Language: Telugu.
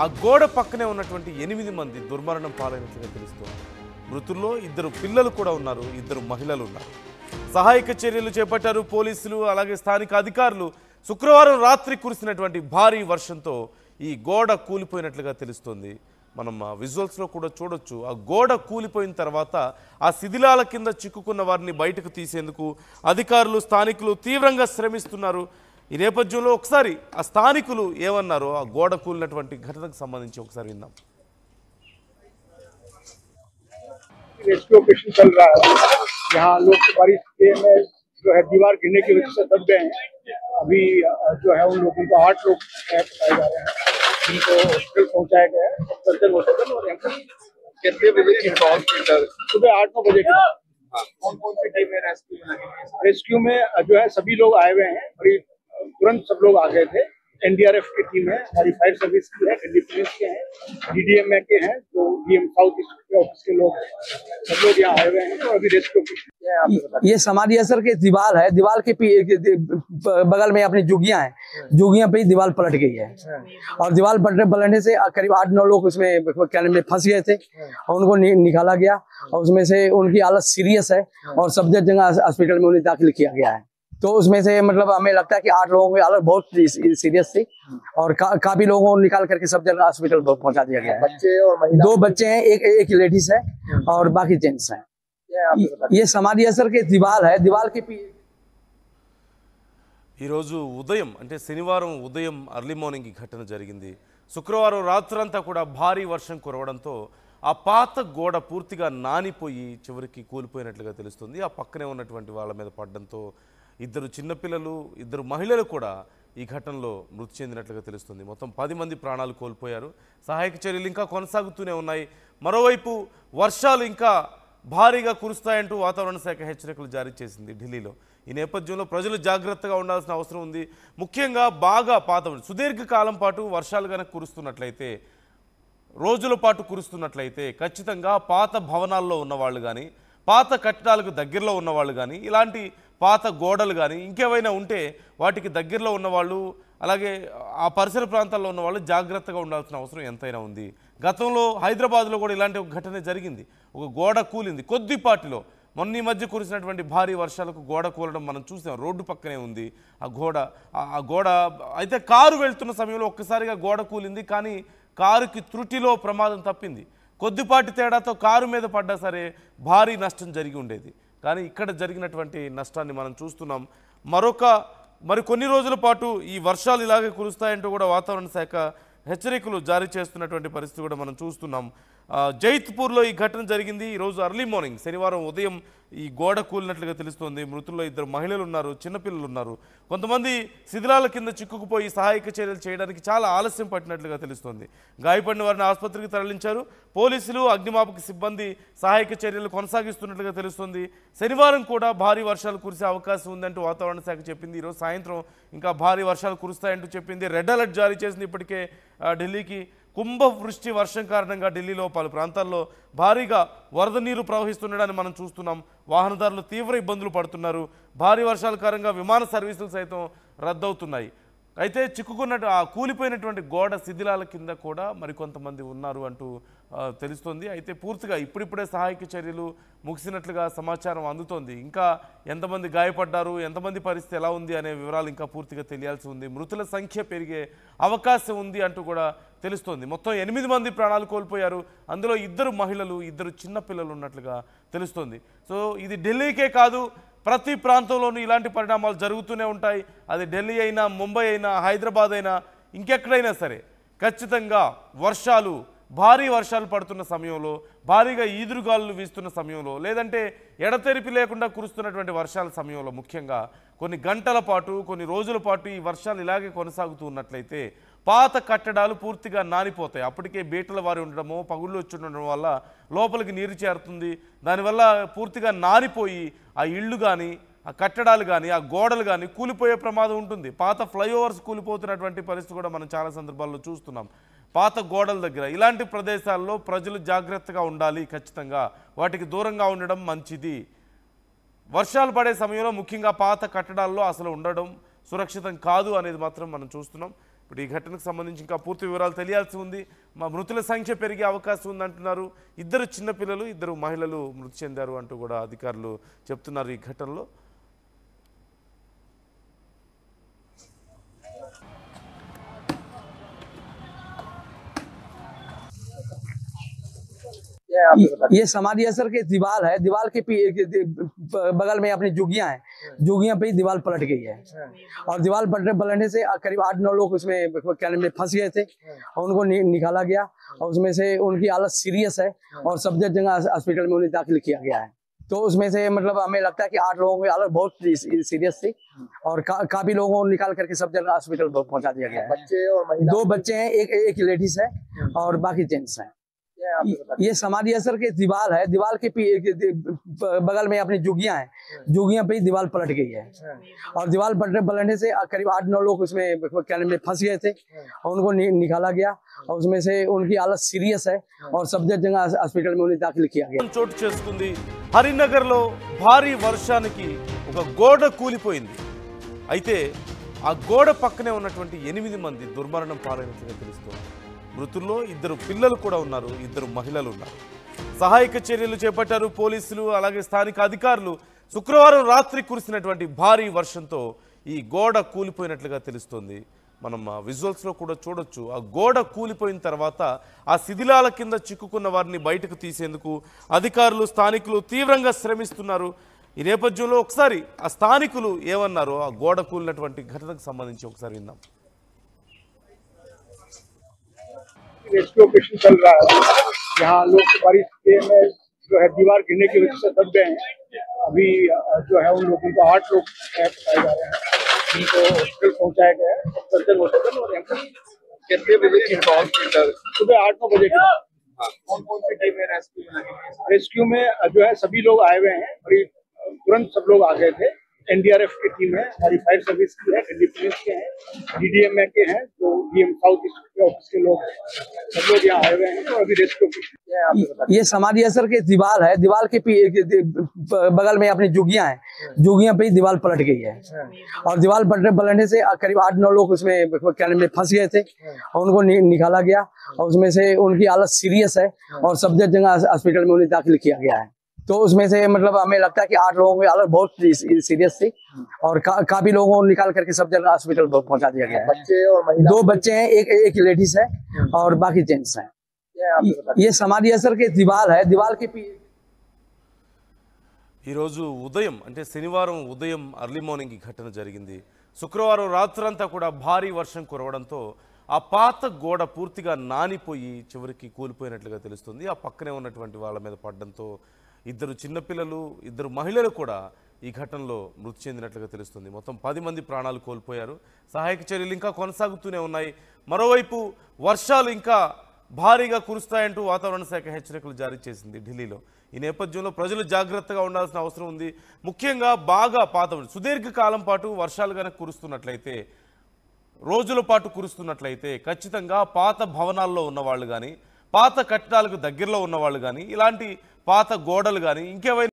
ఆ గోడ పక్కనే ఉన్నటువంటి 8 మంది దుర్మరణం పాలైనట్లుగా తెలుస్తోంది. మృతుల్లో 2 పిల్లలు కూడా ఉన్నారు, 2 మహిళలు ఉన్నారు. సహాయక చర్యలు చేపట్టారు పోలీసులు, అలాగే స్థానిక అధికారులు. శుక్రవారం రాత్రి కురిసినటువంటి భారీ వర్షంతో ఈ గోడ కూలిపోయినట్లుగా తెలుస్తోంది. మనం విజువల్స్లో కూడా చూడొచ్చు. ఆ గోడ కూలిపోయిన తర్వాత ఆ శిథిలాల కింద చిక్కుకున్న వారిని బయటకు తీసేందుకు అధికారులు, స్థానికులు తీవ్రంగా శ్రమిస్తున్నారు. ఈ నేపథ్యంలో ఒకసారి ఆ స్థానికులు ఏమన్నారో ఆ గోడ కూలినటువంటి ఘటనకు సంబంధించి ఒకసారి విందాం. रेस्क्यू ऑपरेशन चल रहा है। यहाँ लोग बारिश के में जो है दीवार गिरने की वजह से दब गए हैं। अभी जो है उन लोगों को 8 लोग बताए जा रहे हैं, जिनको हॉस्पिटल पहुंचाया गया है, सर्जन हॉस्पिटल। और कितने बजे की हॉस्पिटल? सुबह 8-9 बजे की। कौन कौन सी टीम में रेस्क्यू में जो है सभी लोग आए हुए हैं। बड़ी तुरंत सब लोग आ गए थे। एनडीआरएफ की टीम है, हमारी फायर सर्विस की है, दिल्ली पुलिस के हैं, डीडीएमए के हैं, जो डीएम साउथ ईस्ट के ऑफिस के लोग हैं, सब लोग यहाँ आए हुए हैं। और अभी रेस्क्यू ये समाधि असर की दीवार है। दीवार के बगल में अपनी जुगियां हैं, जुगियां पे दीवार पलट गई है। और दीवार पलटने से करीब 8-9 लोग उसमें कैन में फंस गए थे और उनको निकाला गया। और उसमें से उनकी हालत सीरियस है और सब जगह हॉस्पिटल में उन्हें दाखिल किया गया है। तो उसमें से मतलब हमें लगता है कि 8 लोगों की हालत बहुत सीरियस थी और काफी लोगों को निकाल करके सब जगह हॉस्पिटल पहुंचा दिया गया है। बच्चे और 2 बच्चे हैं, एक लेडीज है और बाकी जेंट्स हैं। ये समाधि असर की दीवार है। दीवार के ఈ రోజు ఉదయం అంటే శనివారం ఉదయం అర్లీ మార్నింగ్ ఈ ఘటన జరిగింది. శుక్రవారం రాత్రంతా కూడా భారీ వర్షం కురవడంతో ఆ పాత గోడ పూర్తిగా నానిపోయి చివరికి కూలిపోయినట్లుగా తెలుస్తుంది. ఆ పక్కనే ఉన్నటువంటి వాళ్ళ మీద పడడంతో 2 చిన్నపిల్లలు, 2 మహిళలు కూడా ఈ ఘటనలో మృతి చెందినట్లుగా తెలుస్తుంది. మొత్తం 10 మంది ప్రాణాలు కోల్పోయారు. సహాయక చర్యలు ఇంకా కొనసాగుతూనే ఉన్నాయి. మరోవైపు వర్షాలు ఇంకా భారీగా కురుస్తాయంటూ వాతావరణ శాఖ హెచ్చరికలు జారీ చేసింది ఢిల్లీలో. ఈ నేపథ్యంలో ప్రజలు జాగ్రత్తగా ఉండాల్సిన అవసరం ఉంది. ముఖ్యంగా బాగా పాత సుదీర్ఘకాలం పాటు వర్షాలు కనుక కురుస్తున్నట్లయితే, రోజుల పాటు కురుస్తున్నట్లయితే ఖచ్చితంగా పాత భవనాల్లో ఉన్నవాళ్ళు కానీ, పాత కట్టడాలకు దగ్గరలో ఉన్నవాళ్ళు కానీ, ఇలాంటి పాత గోడలు కానీ ఇంకేమైనా ఉంటే వాటికి దగ్గరలో ఉన్నవాళ్ళు, అలాగే ఆ పరిసర ప్రాంతాల్లో ఉన్నవాళ్ళు జాగ్రత్తగా ఉండాల్సిన అవసరం ఎంతైనా ఉంది. గతంలో హైదరాబాద్లో కూడా ఇలాంటి ఒక ఘటన జరిగింది. ఒక గోడ కూలింది కొద్దిపాటిలో. మొన్న ఈ మధ్య కురిసినటువంటి భారీ వర్షాలకు గోడ కూలడం మనం చూసాం. రోడ్డు పక్కనే ఉంది ఆ గోడ. అయితే కారు వెళ్తున్న సమయంలో ఒక్కసారిగా గోడ కూలింది. కానీ కారుకి త్రుటిలో ప్రమాదం తప్పింది. కొద్దిపాటి తేడాతో కారు మీద పడ్డా సరే భారీ నష్టం జరిగి ఉండేది. కానీ ఇక్కడ జరిగినటువంటి నష్టాన్ని మనం చూస్తున్నాం. మరికొన్ని రోజుల పాటు ఈ వర్షాలు ఇలాగే కురుస్తాయంటూ కూడా వాతావరణ శాఖ హెచ్చరికలు జారీ చేస్తున్నటువంటి పరిస్థితి కూడా మనం చూస్తున్నాం. జైత్పూర్లో ఈ ఘటన జరిగింది. ఈరోజు అర్లీ మార్నింగ్ శనివారం ఉదయం ఈ గోడ కూలినట్లుగా తెలుస్తోంది. మృతుల్లో 2 మహిళలు ఉన్నారు, చిన్నపిల్లలు ఉన్నారు. కొంతమంది శిథిలాల కింద చిక్కుకుపోయి సహాయక చర్యలు చేయడానికి చాలా ఆలస్యం పట్టినట్లుగా తెలుస్తోంది. గాయపడిన వారిని ఆసుపత్రికి తరలించారు. పోలీసులు, అగ్నిమాపక సిబ్బంది సహాయక చర్యలు కొనసాగిస్తున్నట్లుగా తెలుస్తోంది. శనివారం కూడా భారీ వర్షాలు కురిసే అవకాశం ఉందంటూ వాతావరణ శాఖ చెప్పింది. ఈరోజు సాయంత్రం ఇంకా భారీ వర్షాలు కురుస్తాయంటూ చెప్పింది. రెడ్ అలర్ట్ జారీ చేసింది ఇప్పటికే ఢిల్లీకి. కుంభవృష్టి వర్షం కారణంగా ఢిల్లీలో పలు ప్రాంతాల్లో భారీగా వరద నీరు ప్రవహిస్తుండడాన్ని మనం చూస్తున్నాం. వాహనదారులు తీవ్ర ఇబ్బందులు పడుతున్నారు. భారీ వర్షాల కారణంగా విమాన సర్వీసులు సైతం రద్దవుతున్నాయి. అయితే చిక్కుకున్నట్టు ఆ కూలిపోయినటువంటి గోడ శిథిలాల కింద కూడా మరికొంతమంది ఉన్నారు అంటూ తెలుస్తోంది. అయితే పూర్తిగా ఇప్పుడిప్పుడే సహాయక చర్యలు ముగిసినట్లుగా సమాచారం అందుతోంది. ఇంకా ఎంతమంది గాయపడ్డారు, ఎంతమంది పరిస్థితి ఎలా ఉంది అనే వివరాలు ఇంకా పూర్తిగా తెలియాల్సి ఉంది. మృతుల సంఖ్య పెరిగే అవకాశం ఉంది అంటూ కూడా తెలుస్తోంది. మొత్తం 8 మంది ప్రాణాలు కోల్పోయారు. అందులో 2 మహిళలు, 2 చిన్నపిల్లలు ఉన్నట్లుగా తెలుస్తోంది. సో ఇది ఢిల్లీకే కాదు, ప్రతి ప్రాంతంలోనూ ఇలాంటి పరిణామాలు జరుగుతూనే ఉంటాయి. అది ఢిల్లీ అయినా, ముంబై అయినా, హైదరాబాద్ అయినా, ఇంకెక్కడైనా సరే ఖచ్చితంగా భారీ వర్షాలు పడుతున్న సమయంలో, భారీగా ఈదురుగాలులు వీస్తున్న సమయంలో, లేదంటే ఎడతెరిపి లేకుండా కురుస్తున్నటువంటి వర్షాల సమయంలో, ముఖ్యంగా కొన్ని గంటల పాటు, కొన్ని రోజుల పాటు ఈ వర్షాలు ఇలాగే కొనసాగుతూ ఉన్నట్లయితే పాత కట్టడాలు పూర్తిగా నానిపోతాయి. అప్పటికే బీటల వారి ఉండడమో, పగుళ్ళు వచ్చి ఉండడం వల్ల లోపలికి నీరు చేరుతుంది. దానివల్ల పూర్తిగా నానిపోయి ఆ ఇళ్ళు కానీ, ఆ కట్టడాలు కానీ, ఆ గోడలు కానీ కూలిపోయే ప్రమాదం ఉంటుంది. పాత ఫ్లైఓవర్స్ కూలిపోతున్నటువంటి పరిస్థితి కూడా మనం చాలా సందర్భాల్లో చూస్తున్నాం. పాత గోడల దగ్గర ఇలాంటి ప్రదేశాల్లో ప్రజలు జాగ్రత్తగా ఉండాలి. ఖచ్చితంగా వాటికి దూరంగా ఉండడం మంచిది. వర్షాలు పడే సమయంలో ముఖ్యంగా పాత కట్టడాల్లో అసలు ఉండడం సురక్షితం కాదు అనేది మాత్రం మనం చూస్తున్నాం. ఇప్పుడు ఈ ఘటనకు సంబంధించి ఇంకా పూర్తి వివరాలు తెలియాల్సి ఉంది. మా మృతుల సంఖ్య పెరిగే అవకాశం ఉందంటున్నారు. 2 చిన్నపిల్లలు 2 మహిళలు మృతి చెందారు అంటూ కూడా అధికారులు చెప్తున్నారు. ఈ ఘటనలో ये समाधि असर की दीवार है। दीवार के बगल में अपनी जुगियां हैं, जुगियां पे ही दीवार पलट गई है। और दीवार पलटने से करीब 8-9 लोग उसमें में फंस गए थे और उनको निकाला गया और उसमें से उनकी हालत सीरियस है और सफदरजंग हॉस्पिटल में उन्हें दाखिल किया गया है। तो उसमें से मतलब हमें लगता है कि 8 लोगों की हालत बहुत सीरियस थी और काफी लोगों को निकाल करके सफदरजंग हॉस्पिटल पहुंचा दिया गया है। बच्चे और महिला 2 बच्चे हैं, एक लेडीज है और बाकी जेंट्स हैं। ये समाधि असर की दीवार है। दीवार के बगल में अपनी जुगियां हैं, जुगियां पे ही दीवार पलट गई है। और दीवार पलटने से करीब 8-9 लोग उसमें में फंस गए थे और उनको निकाला गया और उसमें से उनकी हालत सीरियस है और सफदरजंग हॉस्पिटल में उन्हें दाखिल किया गया। చోటు చేసుకుంది హరినగర్లో భారీ వర్షానికి ఒక గోడ కూలిపోయింది. అయితే ఆ గోడ పక్కనే ఉన్నటువంటి 8 మంది దుర్మరణం పాలైనట్లుగా తెలుస్తోంది. మృతుల్లో 2 పిల్లలు కూడా ఉన్నారు, 2 మహిళలు ఉన్నారు. సహాయక చర్యలు చేపట్టారు పోలీసులు, అలాగే స్థానిక అధికారులు. శుక్రవారం రాత్రి కురిసినటువంటి భారీ వర్షంతో ఈ గోడ కూలిపోయినట్లుగా తెలుస్తోంది. మనం విజువల్స్లో కూడా చూడొచ్చు. ఆ గోడ కూలిపోయిన తర్వాత ఆ శిథిలాల కింద చిక్కుకున్న వారిని బయటకు తీసేందుకు అధికారులు స్థానికులు తీవ్రంగా శ్రమిస్తున్నారు. ఈ నేపథ్యంలో ఒకసారి ఆ స్థానికులు ఏమన్నారో ఆ గోడ కూలినటువంటి ఘటనకు సంబంధించి ఒకసారి విందాం. रेस्क्यू ऑपरेशन चल रहा है। यहाँ लोग बारिश में जो है दीवार गिरने की वजह से दब गए हैं। अभी जो है उन लोगों को 8 लोग बताए जा रहे हैं, जिनको हॉस्पिटल पहुंचाया गया है, सफदरजंग हॉस्पिटल। और कितने बजे की कॉल? सुबह 8-9 बजे की। कौन कौन सी टीम है रेस्क्यू में? जो है सभी लोग आए हुए हैं, तुरंत सब लोग आ गए थे। एनडीआरएफ की टीम है, हमारी फायर सर्विस की है, दिल्ली पुलिस के हैं, डीडीएमए के हैं, जो डीएम साउथ ईस्ट के ऑफिस के लोग हैं, सब लोग यहाँ आए हुए हैं और अभी रेस्क्यू ये समाधि असर की दीवार है। दीवार के बगल में अपनी जुगियां हैं, जुगियां पे ही दीवार पलट गई है। और दीवार पलटने से करीब 8-9 लोग उसमें में फंस गए थे और उनको निकाला गया और उसमें से उनकी हालत सीरियस है और सफदरजंग हॉस्पिटल में उन्हें दाखिल किया गया है। तो उसमें से मतलब हमें लगता है कि 8 लोगों की हालत बहुत सीरियस थी और काफी लोगों को निकाल करके सफदरजंग हॉस्पिटल पहुंचा दिया गया है। बच्चे और महिला 2 बच्चे हैं, एक लेडीज है और बाकी जेंट्स हैं। ये समाधि असर की दीवार है। दीवार के ఈరోజు ఉదయం అంటే శనివారం ఉదయం అర్లీ మార్నింగ్ ఈ ఘటన జరిగింది. శుక్రవారం రాత్రంతా కూడా భారీ వర్షం కురవడంతో ఆ పాత గోడ పూర్తిగా నానిపోయి చివరికి కూలిపోయినట్లుగా తెలుస్తుంది. ఆ పక్కనే ఉన్నటువంటి వాళ్ళ మీద పడడంతో 2 చిన్నపిల్లలు 2 మహిళలు కూడా ఈ ఘటనలో మృతి చెందినట్లుగా తెలుస్తుంది. మొత్తం 10 మంది ప్రాణాలు కోల్పోయారు. సహాయక చర్యలు ఇంకా కొనసాగుతూనే ఉన్నాయి. మరోవైపు వర్షాలు ఇంకా భారీగా కురుస్తాయంటూ వాతావరణ శాఖ హెచ్చరికలు జారీ చేసింది ఢిల్లీలో. ఈ నేపథ్యంలో ప్రజలు జాగ్రత్తగా ఉండాల్సిన అవసరం ఉంది. ముఖ్యంగా బాగా పాత సుదీర్ఘకాలం పాటు వర్షాలు కనుక కురుస్తున్నట్లయితే, రోజుల పాటు కురుస్తున్నట్లయితే ఖచ్చితంగా పాత భవనాల్లో ఉన్నవాళ్ళు కానీ, పాత కట్టడాలకు దగ్గరలో ఉన్నవాళ్ళు కానీ, ఇలాంటి పాత గోడలు కానీ ఇంకేవైనా